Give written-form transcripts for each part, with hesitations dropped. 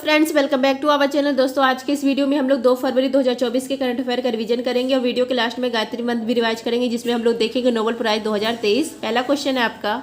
Friends, welcome back to our channel. दोस्तों, आज के इस वीडियो में हम लोग 2 फरवरी 2024 के करंट अफेयर का रिवीजन करेंगे और वीडियो के लास्ट में गायत्री मंत्र भी रिवाइज करेंगे, जिसमें हम लोग देखेंगे नोबेल प्राइज 2023। पहला क्वेश्चन है आपका,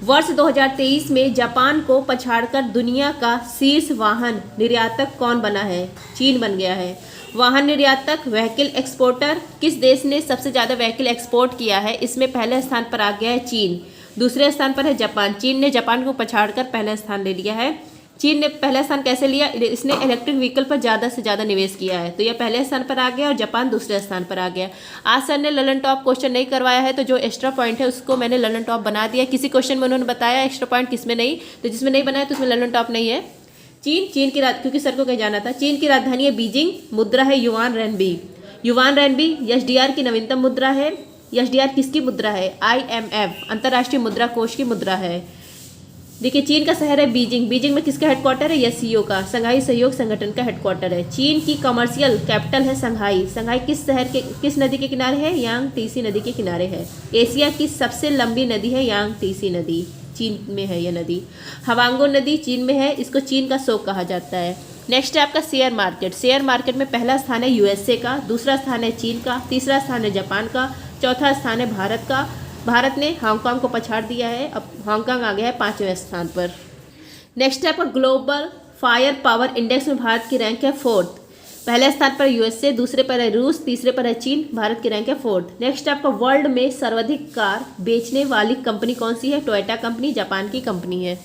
वर्ष 2023 में जापान को पछाड़कर दुनिया का शीर्ष वाहन निर्यातक कौन बना है? चीन बन गया है। वाहन निर्यातक, व्हीकल एक्सपोर्टर, किस देश ने सबसे ज़्यादा व्हीकल एक्सपोर्ट किया है? इसमें पहले स्थान पर आ गया है चीन, दूसरे स्थान पर है जापान। चीन ने जापान को पछाड़कर पहला स्थान ले लिया है। चीन ने पहला स्थान कैसे लिया? इसने इलेक्ट्रिक व्हीकल पर ज़्यादा से ज़्यादा निवेश किया है, तो यह पहले स्थान पर आ गया और जापान दूसरे स्थान पर आ गया। आज सर ने ललन टॉप क्वेश्चन नहीं करवाया है, तो जो एक्स्ट्रा पॉइंट है उसको मैंने ललन टॉप बना दिया। किसी क्वेश्चन में उन्होंने बताया एक्स्ट्रा पॉइंट किसमें नहीं, तो जिसमें नहीं बनाया तो उसमें ललन टॉप नहीं है। चीन की क्योंकि सर को कहीं जाना था। चीन की राजधानी है बीजिंग, मुद्रा है युआन रेनबी। युआन रेनबी एसडीआर की नवीनतम मुद्रा है। एसडीआर किसकी मुद्रा है? IMF अंतर्राष्ट्रीय मुद्रा कोष की मुद्रा है। देखिए, चीन का शहर है बीजिंग। बीजिंग में किसका हेडक्वार्टर है? SCO का, शंघाई सहयोग संगठन का हेडक्वार्टर है। चीन की कमर्शियल कैपिटल है शंघाई। शंघाई किस नदी के किनारे है? यांगटीसी नदी के किनारे है। एशिया की सबसे लंबी नदी है यांगटीसी नदी, चीन में है यह नदी। हवांगो नदी चीन में है, इसको चीन का शोक कहा जाता है। नेक्स्ट है आपका शेयर मार्केट। शेयर मार्केट में पहला स्थान है USA का, दूसरा स्थान है चीन का, तीसरा स्थान है जापान का, चौथा स्थान है भारत का। भारत ने हांगकांग को पछाड़ दिया है, अब हांगकांग आ गया है 5वें स्थान पर। नेक्स्ट है आपका ग्लोबल फायर पावर इंडेक्स में भारत की रैंक है 4th। पहले स्थान पर USA, दूसरे पर है रूस, तीसरे पर है चीन, भारत की रैंक है 4th। नेक्स्ट आपका वर्ल्ड में सर्वाधिक कार बेचने वाली कंपनी कौन सी है? टोयोटा कंपनी, जापान की कंपनी है।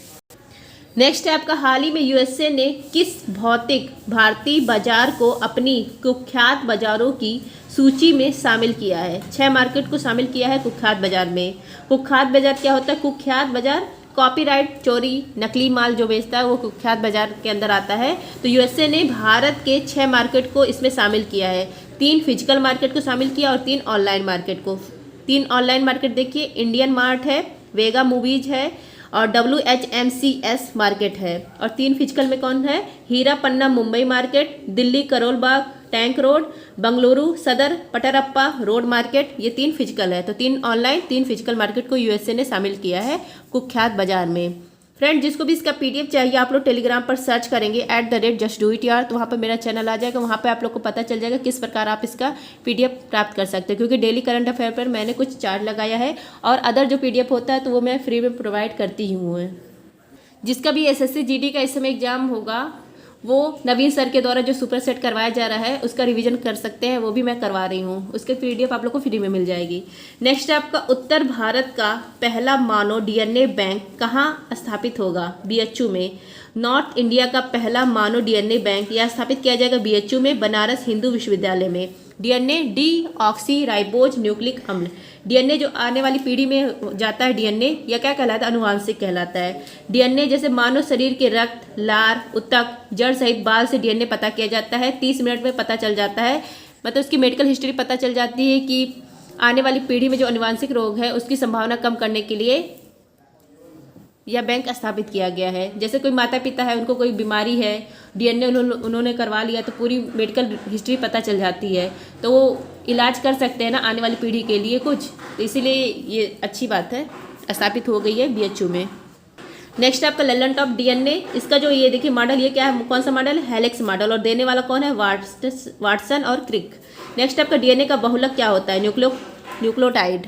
नेक्स्ट है आपका, हाल ही में USA ने किस भौतिक भारतीय बाजार को अपनी कुख्यात बाजारों की सूची में शामिल किया है? 6 मार्केट को शामिल किया है कुख्यात बाजार में। कुख्यात बाजार क्या होता है? कुख्यात बाजार कॉपीराइट, चोरी, नकली माल जो बेचता है वो कुख्यात बाजार के अंदर आता है। तो USA ने भारत के 6 मार्केट को इसमें शामिल किया है। 3 फिजिकल मार्केट को शामिल किया और 3 ऑनलाइन मार्केट को। 3 ऑनलाइन मार्केट देखिए, इंडियन मार्ट है, वेगा मूवीज है और WHMCS मार्केट है। और 3 फिजिकल में कौन है? हीरा पन्ना Mumbai market, Delhi Karol Bagh tank road, Bengaluru सदर पटरप्पा रोड मार्केट, ये 3 फिजिकल है। तो 3 ऑनलाइन 3 फिजिकल मार्केट को USA ने शामिल किया है कुख्यात बाजार में। फ्रेंड, जिसको भी इसका PDF चाहिए आप लोग टेलीग्राम पर सर्च करेंगे @justdoityar, तो वहाँ पर मेरा चैनल आ जाएगा। वहाँ पे आप लोग को पता चल जाएगा किस प्रकार आप इसका PDF प्राप्त कर सकते हैं, क्योंकि डेली करंट अफेयर पर मैंने कुछ चार्ट लगाया है और अदर जो PDF होता है तो वो मैं फ्री में प्रोवाइड करती ही हूँ। जिसका भी SSC GD का इस समय एग्जाम होगा वो नवीन सर के द्वारा जो सुपर सेट करवाया जा रहा है उसका रिवीजन कर सकते हैं, वो भी मैं करवा रही हूँ। उसके PDF आप लोग को फ्री में मिल जाएगी। नेक्स्ट आपका, उत्तर भारत का पहला मानव DNA बैंक कहाँ स्थापित होगा? BHU में। नॉर्थ इंडिया का पहला मानव DNA बैंक यह स्थापित किया जाएगा BHU में, बनारस हिंदू विश्वविद्यालय में। DNA डीऑक्सीराइबोज न्यूक्लिक अम्ल। DNA जो आने वाली पीढ़ी में जाता है DNA, यह क्या कहलाता है? अनुवांशिक कहलाता है। DNA जैसे मानव शरीर के रक्त, लार, ऊतक, जड़ सहित बाल से DNA पता किया जाता है। 30 मिनट में पता चल जाता है, मतलब उसकी मेडिकल हिस्ट्री पता चल जाती है कि आने वाली पीढ़ी में जो अनुवांशिक रोग है उसकी संभावना कम करने के लिए यह बैंक स्थापित किया गया है। जैसे कोई माता पिता है, उनको कोई बीमारी है, DNA उन्होंने करवा लिया तो पूरी मेडिकल हिस्ट्री पता चल जाती है, तो वो इलाज कर सकते हैं ना आने वाली पीढ़ी के लिए कुछ, तो इसीलिए ये अच्छी बात है, स्थापित हो गई है BHU में। नेक्स्ट आपका ललन टॉप DNA, इसका जो ये देखिए मॉडल, ये क्या है? कौन सा मॉडल है? हेलिक्स मॉडल, और देने वाला कौन है? वाटसन और क्रिक। नेक्स्ट आपका DNA का बहुलक क्या होता है? न्यूक्लियोटाइड।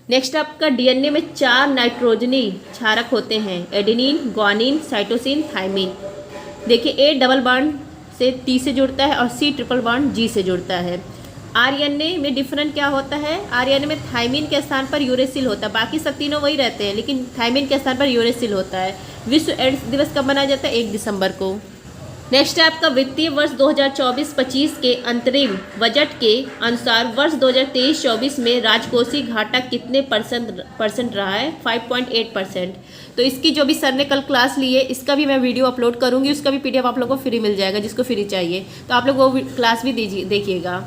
नेक्स्ट आपका DNA में 4 नाइट्रोजनी क्षारक होते हैं, एडेनिन, ग्वानिन, साइटोसिन, थाइमिन। देखिए, A डबल बॉन्ड से T से जुड़ता है और C ट्रिपल बॉन्ड G से जुड़ता है। RNA में डिफरेंट क्या होता है? RNA में थाइमिन के स्थान पर यूरेसिल होता है, बाकी सब तीनों वही रहते हैं लेकिन थाइमिन के स्थान पर यूरेसिल होता है। विश्व एड्स दिवस कब मनाया जाता है? 1 दिसंबर को। नेक्स्ट है आपका, वित्तीय वर्ष 2024-25 के अंतरिम बजट के अनुसार वर्ष 2023-24 में राजकोषीय घाटा कितने परसेंट रहा है? 5.8%। तो इसकी जो भी सर ने कल क्लास ली है इसका भी मैं वीडियो अपलोड करूंगी, उसका भी PDF आप लोगों को फ्री मिल जाएगा, जिसको फ्री चाहिए तो आप लोग वो क्लास भी देखिएगा।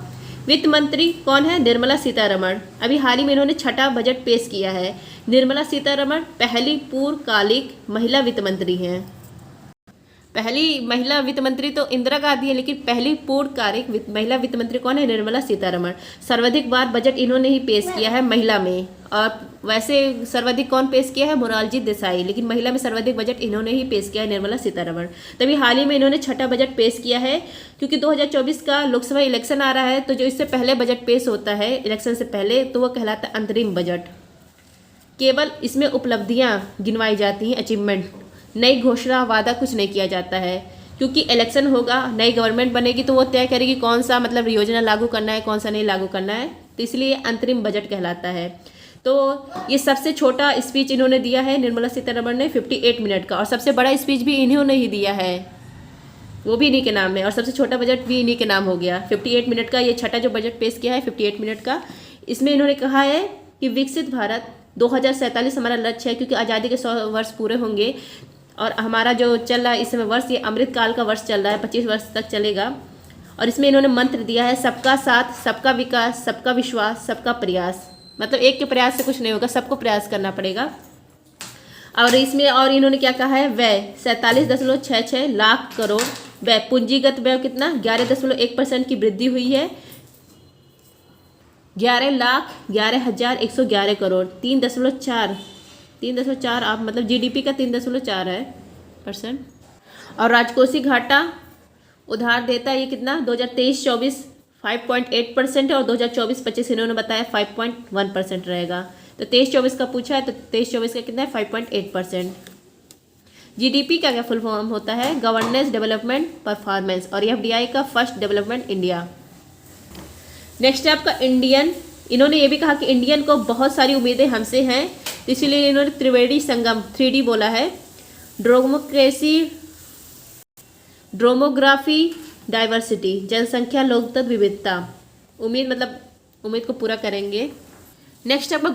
वित्त मंत्री कौन है? निर्मला सीतारमण। अभी हाल ही में इन्होंने 6ठा बजट पेश किया है। निर्मला सीतारमण पहली पूर्णकालिक महिला वित्त मंत्री हैं। पहली महिला वित्त मंत्री तो इंदिरा गांधी है, लेकिन पहली पूर्णकालिक महिला वित्त मंत्री कौन है? निर्मला सीतारमण। सर्वाधिक बार बजट इन्होंने ही पेश किया है महिला में, और वैसे सर्वाधिक कौन पेश किया है? मोरारजी देसाई, लेकिन महिला में सर्वाधिक बजट इन्होंने ही पेश किया है, निर्मला सीतारमण। तभी हाल ही में इन्होंने छठा बजट पेश किया है, क्योंकि 2024 का लोकसभा इलेक्शन आ रहा है, तो जो इससे पहले बजट पेश होता है इलेक्शन से पहले, तो वह कहलाता है अंतरिम बजट। केवल इसमें उपलब्धियां गिनवाई जाती हैं, अचीवमेंट, नई घोषणा वादा कुछ नहीं किया जाता है, क्योंकि इलेक्शन होगा, नई गवर्नमेंट बनेगी तो वो तय करेगी कौन सा मतलब योजना लागू करना है, कौन सा नहीं लागू करना है, तो इसलिए अंतरिम बजट कहलाता है। तो ये सबसे छोटा स्पीच इन्होंने दिया है निर्मला सीतारमण ने 58 मिनट का, और सबसे बड़ा स्पीच भी इन्होंने ही दिया है, वो भी इन्हीं के नाम है, और सबसे छोटा बजट भी इन्हीं के नाम हो गया। 58 मिनट का ये छठा जो बजट पेश किया है 58 मिनट का, इसमें इन्होंने कहा है कि विकसित भारत 2047 हमारा लक्ष्य है, क्योंकि आज़ादी के 100 वर्ष पूरे होंगे, और हमारा जो चल रहा है इस समय वर्ष, ये अमृत काल का वर्ष चल रहा है, 25 वर्ष तक चलेगा। और इसमें इन्होंने मंत्र दिया है सबका साथ, सबका विकास, सबका विश्वास, सबका प्रयास, मतलब एक के प्रयास से कुछ नहीं होगा, सबको प्रयास करना पड़ेगा। और इसमें और इन्होंने क्या कहा है? व्यय 47.66 लाख करोड़ व्यय, पूंजीगत व्यय कितना? 11.1% की वृद्धि हुई है, 11,11,111 करोड़, 3.4 आप मतलब जीडीपी का 3.4 है %। और राजकोषीय घाटा उधार देता ये कितना? 2023-24 5.8% है, और 2024-25 इन्होंने बताया 5.1% रहेगा। तो 23-24 का पूछा है, तो 23-24 का कितना है? 5.8%। जीडीपी का क्या फुल फॉर्म होता है? गवर्नेंस, डेवलपमेंट, परफॉर्मेंस, और एफडीआई का फर्स्ट डेवलपमेंट इंडिया। नेक्स्ट है आपका इंडियन। इन्होंने ये भी कहा कि इंडियन को बहुत सारी उम्मीदें हमसे हैं, तो इसीलिए इन्होंने त्रिवेणी संगम 3D बोला है। ड्रोमोग्राफी, डाइवर्सिटी, जनसंख्या, लोकतंत्र, विविधता, उम्मीद मतलब उम्मीद को पूरा करेंगे। नेक्स्ट आपका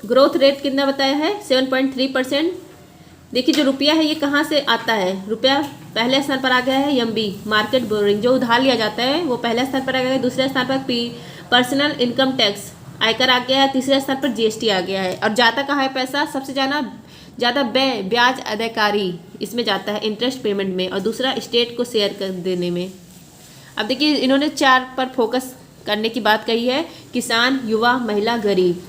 ग्रोथ रेट कितना बताया है? 7.3%। देखिए जो रुपया है ये कहाँ से आता है? रुपया पहले स्थान पर आ गया है एमबी, मार्केट बोरिंग, जो उधार लिया जाता है वो पहले स्थान पर आ गया है। दूसरे स्थान पर पर्सनल इनकम टैक्स, आयकर आ गया है। तीसरे स्थान पर जीएसटी आ गया है। और जाता कहाँ है पैसा? सबसे ज़्यादा ब्याज अदायकारी इसमें जाता है, इंटरेस्ट पेमेंट में, और दूसरा स्टेट को शेयर कर देने में। अब देखिए इन्होंने 4 पर फोकस करने की बात कही है, किसान, युवा, महिला, गरीब।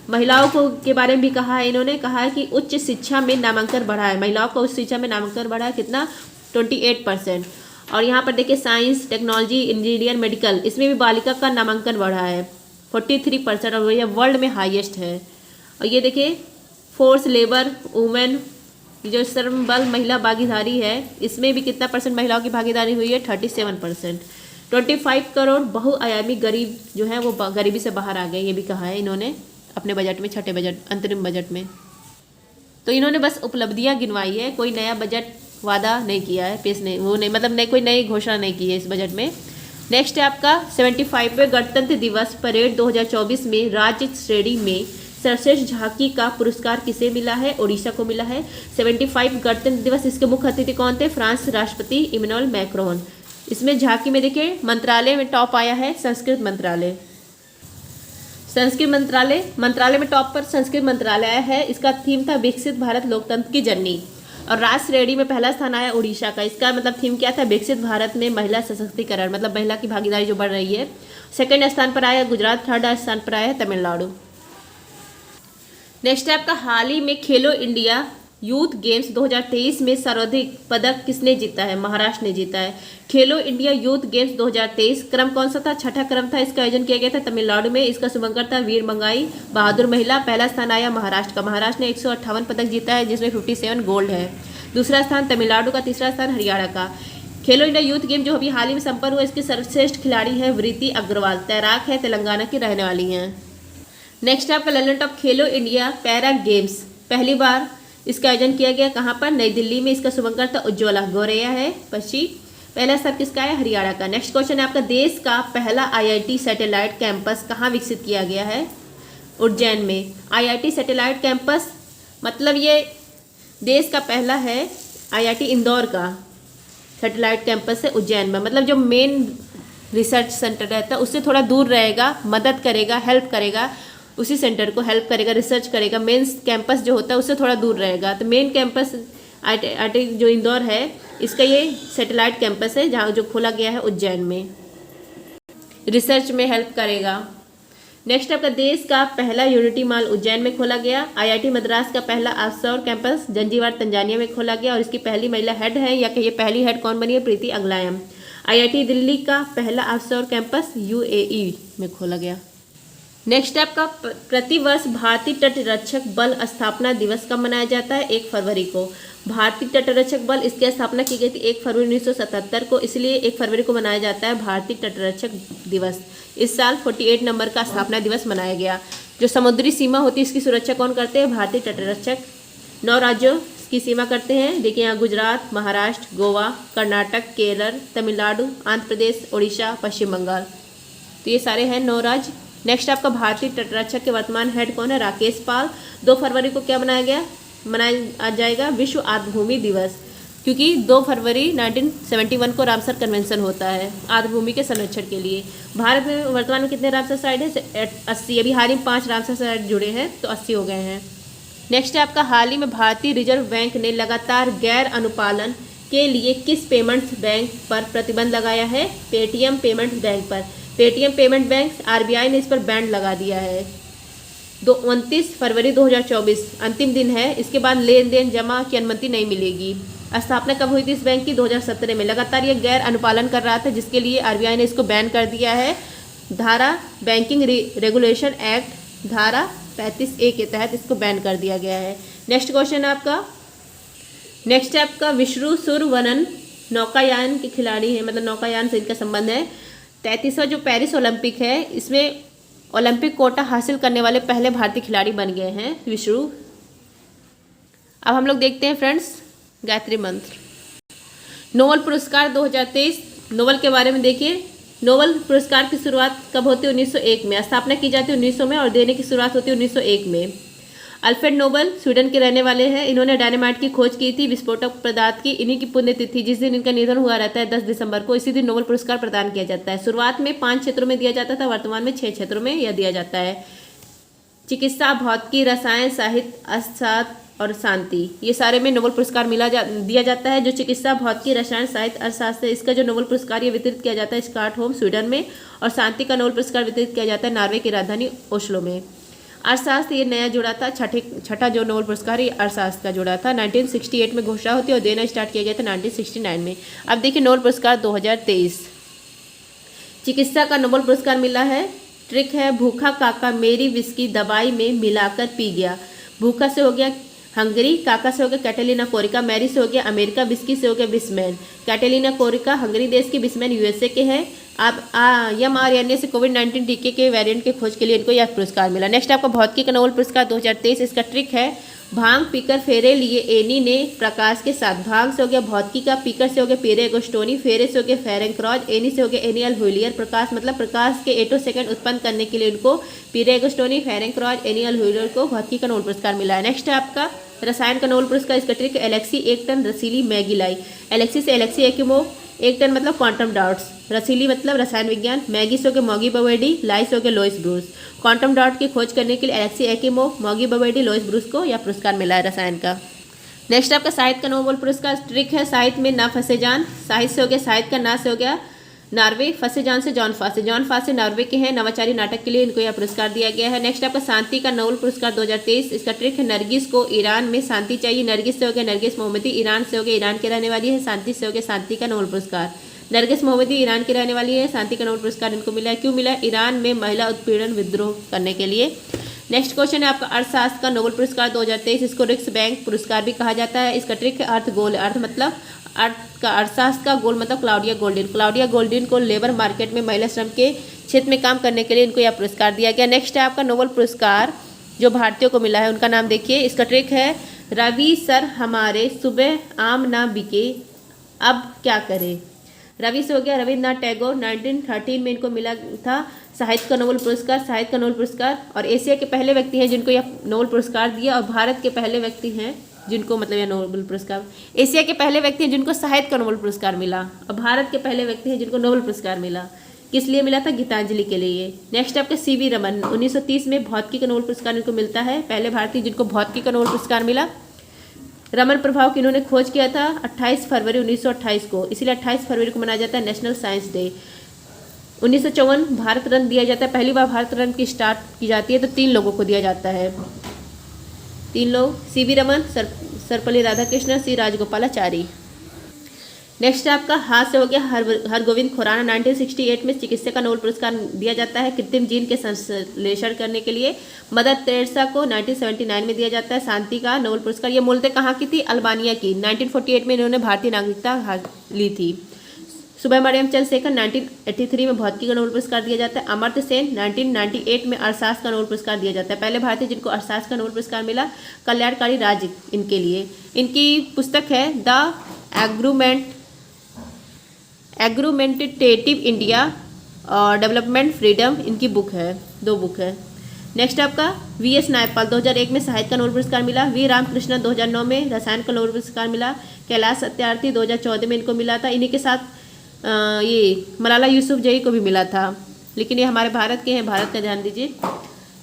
महिलाओं को के बारे में भी कहा है, इन्होंने कहा है कि उच्च शिक्षा में नामांकन बढ़ा है, महिलाओं को उच्च शिक्षा में नामांकन बढ़ा है कितना? 28%। और यहाँ पर देखिए साइंस, टेक्नोलॉजी, इंजीनियर, मेडिकल, इसमें भी बालिका का नामांकन बढ़ा है 43%, और यह वर्ल्ड में हाईएस्ट है। और ये देखिए फोर्स लेबर वुमेन, जो श्रम बल महिला भागीदारी है, इसमें भी कितना % महिलाओं की भागीदारी हुई है? 37%। 25 करोड़ बहुआयामी गरीब जो है वो गरीबी से बाहर आ गए, ये भी कहा है इन्होंने अपने बजट में, छठे बजट अंतरिम बजट में। तो इन्होंने बस उपलब्धियां गिनवाई है, कोई नया बजट वादा नहीं किया है, पेश नहीं, वो नहीं मतलब नहीं, कोई नई घोषणा नहीं की है इस बजट में। नेक्स्ट है आपका 75वें गणतंत्र दिवस परेड 2024 में राज्य श्रेणी में सर्वश्रेष्ठ झांकी का पुरस्कार किसे मिला है? ओडिशा को मिला है। 75 गणतंत्र दिवस, इसके मुख्य अतिथि कौन थे? फ्रांस राष्ट्रपति इमैनुअल मैक्रोन। इसमें झांकी में देखिए मंत्रालय में टॉप आया है संस्कृत मंत्रालय। मंत्रालय में टॉप पर संस्कृत मंत्रालय आया है। इसका थीम था विकसित भारत लोकतंत्र की जर्नी। और राज्य श्रेणी में पहला स्थान आया उड़ीसा का। इसका मतलब थीम क्या था? विकसित भारत में महिला सशक्तिकरण, मतलब महिला की भागीदारी जो बढ़ रही है। सेकंड स्थान पर आया गुजरात, थर्ड स्थान पर आया तमिलनाडु। नेक्स्ट है आपका हाल ही में खेलो इंडिया यूथ गेम्स 2023 में सर्वाधिक पदक किसने जीता है? महाराष्ट्र ने जीता है। खेलो इंडिया यूथ गेम्स 2023 क्रम कौन सा था? छठा क्रम था। इसका आयोजन किया गया था तमिलनाडु में। इसका शुभंकर था वीर मंगाई बहादुर महिला। पहला स्थान आया महाराष्ट्र का। महाराष्ट्र ने 158 पदक जीता है, जिसमें 57 गोल्ड है। दूसरा स्थान तमिलनाडु का, तीसरा स्थान हरियाणा का। खेलो इंडिया यूथ गेम जो अभी हाल ही में संपन्न हुआ, इसके सर्वश्रेष्ठ खिलाड़ी है वृति अग्रवाल, तैराक है, तेलंगाना की रहने वाली हैं। नेक्स्ट आपका ललन टॉप खेलो इंडिया पैरा गेम्स, पहली बार इसका आयोजन किया गया कहाँ पर? नई दिल्ली में। इसका शुभंकर था उज्ज्वला गौरैया है पश्चिम। पहला स्थान किसका है? हरियाणा का। नेक्स्ट क्वेश्चन है आपका देश का पहला आईआईटी सैटेलाइट कैंपस कहाँ विकसित किया गया है? उज्जैन में। आईआईटी सैटेलाइट कैंपस मतलब ये देश का पहला है। आईआईटी इंदौर का सैटेलाइट कैंपस है उज्जैन में। मतलब जो मेन रिसर्च सेंटर रहता है उससे थोड़ा दूर रहेगा, मदद करेगा, हेल्प करेगा, उसी सेंटर को हेल्प करेगा, रिसर्च करेगा। मेन कैंपस जो होता है उससे थोड़ा दूर रहेगा। तो मेन कैंपस आईआईटी जो इंदौर है, इसका ये सैटेलाइट कैंपस है जहाँ जो खोला गया है उज्जैन में, रिसर्च में हेल्प करेगा। नेक्स्ट आपका देश का पहला यूनिटी मॉल उज्जैन में खोला गया। आईआईटी मद्रास का पहला ऑफशोर कैंपस जंजीबार तंजानिया में खोला गया और इसकी पहली महिला हेड है, या कहिए पहली हेड कौन बनी है, प्रीति अंगलायम। आईआईटी दिल्ली का पहला ऑफशोर कैंपस यूएई में खोला गया। नेक्स्ट आपका प्रतिवर्ष भारतीय तटरक्षक बल स्थापना दिवस कब मनाया जाता है, 1 फरवरी को। भारतीय तटरक्षक बल इसकी स्थापना की गई थी 1 फरवरी 1977 को, इसलिए 1 फरवरी को मनाया जाता है भारतीय तटरक्षक दिवस। इस साल 48 नंबर का स्थापना दिवस मनाया गया। जो समुद्री सीमा होती है इसकी सुरक्षा कौन करते हैं, भारतीय तटरक्षक। 9 राज्यों की सीमा करते हैं, देखिए यहाँ गुजरात, महाराष्ट्र, गोवा, कर्नाटक, केरल, तमिलनाडु, आंध्र प्रदेश, उड़ीसा, पश्चिम बंगाल। तो ये सारे हैं 9 राज्य। नेक्स्ट आपका भारतीय तटरक्षक के वर्तमान हेड कौन है, राकेश पाल। 2 फरवरी को क्या मनाया जाएगा, विश्व आर्द्रभूमि दिवस, क्योंकि 2 फरवरी 1971 को रामसर कन्वेंशन होता है आर्द्रभूमि के संरक्षण के लिए। भारत में वर्तमान में कितने रामसर साइट है, 80। अभी हाल ही में 5 रामसर साइट जुड़े हैं तो 80 हो गए हैं। नेक्स्ट है आपका हाल ही में भारतीय रिजर्व बैंक ने लगातार गैर अनुपालन के लिए किस पेमेंट्स बैंक पर प्रतिबंध लगाया है, पेटीएम पेमेंट्स बैंक पर। पेटीएम पेमेंट बैंक आरबीआई ने इस पर बैन लगा दिया है। 29 फरवरी 2024 अंतिम दिन है, इसके बाद लेन देन जमा की अनुमति नहीं मिलेगी। स्थापना कब हुई थी इस बैंक की, 2017 में। लगातार ये गैर अनुपालन कर रहा था जिसके लिए आरबीआई ने इसको बैन कर दिया है। धारा बैंकिंग रेगुलेशन एक्ट धारा 35A के तहत इसको बैन कर दिया गया है। नेक्स्ट क्वेश्चन आपका, नेक्स्ट है आपका विश्रु सुरवनन नौकायान के खिलाड़ी हैं, मतलब नौकायान से इनका संबंध है। 33वां जो पेरिस ओलंपिक है इसमें ओलंपिक कोटा हासिल करने वाले पहले भारतीय खिलाड़ी बन गए हैं विश्रु। अब हम लोग देखते हैं फ्रेंड्स गायत्री मंत्र। नोबेल पुरस्कार 2023, नोबेल के बारे में देखिए। नोबेल पुरस्कार की शुरुआत कब होती है, 1901 में। स्थापना की जाती है 1900 में और देने की शुरुआत होती है 1901 में। अल्फ्रेड नोबेल स्वीडन के रहने वाले हैं। इन्होंने डायनामाइट की खोज की थी, विस्फोटक पदार्थ की। इन्हीं की पुण्यतिथि जिस दिन इनका निधन हुआ रहता है 10 दिसंबर को, इसी दिन नोबेल पुरस्कार प्रदान किया जाता है। शुरुआत में 5 क्षेत्रों में दिया जाता था, वर्तमान में 6 क्षेत्रों में यह दिया जाता है। चिकित्सा, भौतिकी, रसायन, साहित्य, अर्थशास्त्र और शांति, ये सारे में नोबेल पुरस्कार दिया जाता है। जो चिकित्सा, भौतिकी, रसायन, साहित्य, अर्थशास्त्र, इसका जो नोबेल पुरस्कार ये वितरित किया जाता है स्टॉकहोम स्वीडन में। और शांति का नोबेल पुरस्कार वितरित किया जाता है नॉर्वे की राजधानी ओस्लो में। अर्थशास्त्र ये नया जुड़ा था, छठा जो नोबेल पुरस्कार ये अर्थशास्त्र का जुड़ा था। 1968 में घोषणा होती है और देना स्टार्ट किया गया था 1969 में। अब देखिए नोबेल पुरस्कार 2023 चिकित्सा का नोबेल पुरस्कार मिला है। ट्रिक है, भूखा काका मेरी विस्की दवाई में मिलाकर पी गया। भूखा से हो गया हंगरी, काका से हो गया कैटेलिना कोरिका, मैरी से हो गया अमेरिका, विस्की से हो गया बिस्मैन। कैटेलिना कोरिका हंगरी देश की, बिस्मैन यूएसए के हैं। अब mRNA से कोविड-19 टीके के वेरिएंट के खोज के लिए इनको यह पुरस्कार मिला। नेक्स्ट आपका भौतिकी का नोबेल पुरस्कार 2023, इसका ट्रिक है, भांग पीकर फेरे लिए एनी ने प्रकाश के साथ। भांग से हो गया भौतिकी का, पीकर से हो गया पीरे एगोस्टोनी, फेरे से हो गया फेरेंक्रॉज, एनी से हो गया एनियल हुइलियर। प्रकाश मतलब प्रकाश के 8 सेकंड उत्पन्न करने के लिए इनको पीरे एगोस्टोनी, फेरेंक्रॉज, एनियल हुइलियर को भौतिकी का नोबेल पुरस्कार मिला है। नेक्स्ट है आपका रसायन का नोबेल पुरस्कार, इसका ट्रिक एलेक्सी 1 टन रसीली मैगी लाई। एलेक्सी से एलेक्सी एक्यूमोव, 1 टन मतलब क्वांटम डॉट्स, रसीली मतलब रसायन विज्ञान, मैगी से हो गया मॉगी बवेडी, लाई से हो गया लोइस ब्रूस। क्वांटम डॉट की खोज करने के लिए एलेक्सी एक्यूमोव, मॉगी बवेडी, लोइस ब्रूस को यह पुरस्कार मिला है रसायन का। नेक्स्ट आपका साहित्य का नोबेल पुरस्कार ट्रिक है, साहित्य में ना फंसे जान। साहित्य से हो गया साहित्य का, ना से हो गया नॉर्वे, फंसे जान से जॉन फासे। जॉन फासे नॉर्वे के हैं, नवाचारी नाटक के लिए इनको यह पुरस्कार दिया गया है। नेक्स्ट आपका शांति का नोबेल पुरस्कार 2023, इसका ट्रिक है, नरगिस को ईरान में शांति चाहिए। नरगिस से हो गया नरगिस मोहम्मदी, ईरान से हो गया ईरान की रहने वाली है। शांति से हो गया शांति का नोबेल पुरस्कार। नरगिस मोहम्मदी ईरान की रहने वाली है, शांति का नोबेल पुरस्कार इनको मिला है। क्यों मिला है? ईरान में महिला उत्पीड़न विद्रोह करने के लिए। नेक्स्ट क्वेश्चन है आपका अर्थशास्त्र का नोबेल पुरस्कार 2023, इसको रिक्स बैंक पुरस्कार भी कहा जाता है। इसका ट्रिक है, अर्थ गोल। अर्थ मतलब अर्थ का, अर्थशास्त्र का, गोल मतलब क्लाउडिया गोल्डिन। क्लाउडिया गोल्डिन को लेबर मार्केट में महिला श्रम के क्षेत्र में काम करने के लिए इनको यह पुरस्कार दिया गया। नेक्स्ट है आपका नोबेल पुरस्कार जो भारतीयों को मिला है, उनका नाम देखिए। इसका ट्रिक है, रवि सर हमारे सुबह आम ना बिके अब क्या करें। रवि से हो गया रविन्द्रनाथ टैगोर, 1913 में इनको मिला था साहित्य का नोबेल पुरस्कार। साहित्य का नोबेल पुरस्कार, और एशिया के पहले व्यक्ति हैं जिनको यह नोबेल पुरस्कार दिया, और भारत के पहले व्यक्ति हैं जिनको मतलब यह नोबेल पुरस्कार। एशिया के पहले व्यक्ति हैं जिनको साहित्य का नोबेल पुरस्कार मिला, और भारत के पहले व्यक्ति हैं जिनको नोबेल पुरस्कार मिला। किस लिए मिला था? गीतांजलि के लिए। नेक्स्ट आपका सीवी रमन, 1930 में भौतिकी का नोबेल पुरस्कार इनको मिलता है, पहले भारतीय जिनको भौतिकी का नोबेल पुरस्कार मिला। रमन प्रभाव की इन्होंने खोज किया था 28 फरवरी 1928 को, इसीलिए 28 फरवरी को मनाया जाता है national science day. 1954 Bharat Ratna दिया जाता है। पहली बार भारत रत्न की स्टार्ट की जाती है तो 3 लोगों को दिया जाता है। 3 लोग, सी.वी. रमन, सर्वपल्ली राधाकृष्णन, सी. राजगोपालाचारी। नेक्स्ट आपका हाथ से हो गया हरगोविंद खुराना। 1968 में चिकित्सा का नोबेल पुरस्कार दिया जाता है कृत्रिम जीन के संश्लेषण करने के लिए। मदर तेरेसा को 1979 में दिया जाता है शांति का नोबेल पुरस्कार। ये मूलतः कहाँ की थी? अल्बानिया की। 1948 में इन्होंने भारतीय नागरिकता ली थी। सुब्रमण्यम चंद्रशेखर 1983 में भौतिकी का नोबेल पुरस्कार दिया जाता है। अमर्त्य सेन 1998 में अर्थशास्त्र का नोबेल पुरस्कार दिया जाता है। पहले भारतीय जिनको अर्थशास्त्र का नोबेल पुरस्कार मिला। कल्याणकारी राज्य इनके लिए। इनकी पुस्तक है द एग्रूमेंटेटिव इंडिया और डेवलपमेंट फ्रीडम, इनकी बुक है, 2 बुक है। नेक्स्ट आपका वी.एस. नायपाल 2001 में साहित्य का नोबेल पुरस्कार मिला। वी. रामकृष्णन 2009 में रसायन का नोबेल पुरस्कार मिला। कैलाश सत्यार्थी 2014 में इनको मिला था। इन्हीं के साथ ये मलाला यूसुफजई को भी मिला था, लेकिन ये हमारे भारत के हैं, भारत का ध्यान दीजिए।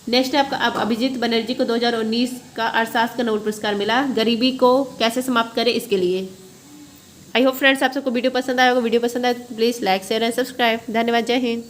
नेक्स्ट आपका अब अभिजीत बनर्जी को 2019 का अर्थशास्त्र का नोबेल पुरस्कार मिला गरीबी को कैसे समाप्त करें इसके लिए। आई होप फ्रेंड्स आप सबको वीडियो पसंद आया होगा। वीडियो पसंद आए तो please like share and subscribe. धन्यवाद। जय हिंद।